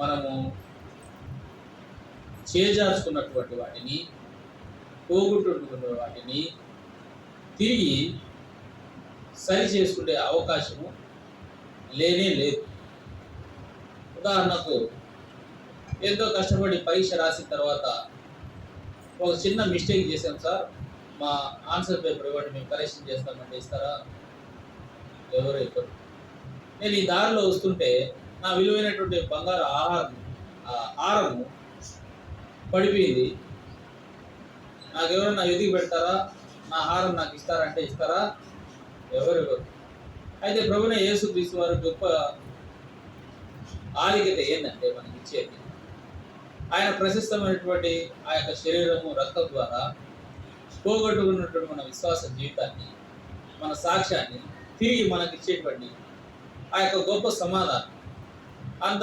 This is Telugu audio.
మనము చేజార్చుకున్నటువంటి వాటిని, పోగొట్టుకున్న వాటిని తిరిగి సరి చేసుకునే అవకాశము లేనే లేదు. ఉదాహరణకు ఎంతో కష్టపడి పరీక్ష రాసిన తర్వాత ఒక చిన్న మిస్టేక్ చేశాం సార్, మా ఆన్సర్ పేపర్ ఇవ్వండి, మేము కరెక్షన్ చేస్తామంటే ఇస్తారా? ఎవరు ఇవ్వరు. నేను ఈ దారిలో వస్తుంటే నా విలువైనటువంటి బంగారు ఆహారము పడిపోయింది, నాకెవరన్నా వెతికి పెడతారా? నా ఆహారం నాకు ఇస్తారంటే ఇస్తారా? ఎవరు ఇవ్వరు. అయితే ప్రభువైన యేసుక్రీస్తు వారి గొప్ప ఆధిక్యత ఏంటంటే మనకి ఇచ్చేది, ఆయన ప్రశస్తమైనటువంటి ఆ యొక్క శరీరము రక్తం ద్వారా పోగొట్టుకున్నటువంటి మన విశ్వాస జీవితాన్ని, మన సాక్ష్యాన్ని తిరిగి మనకి ఇచ్చేటువంటి ఆ యొక్క గొప్ప సమాధానం.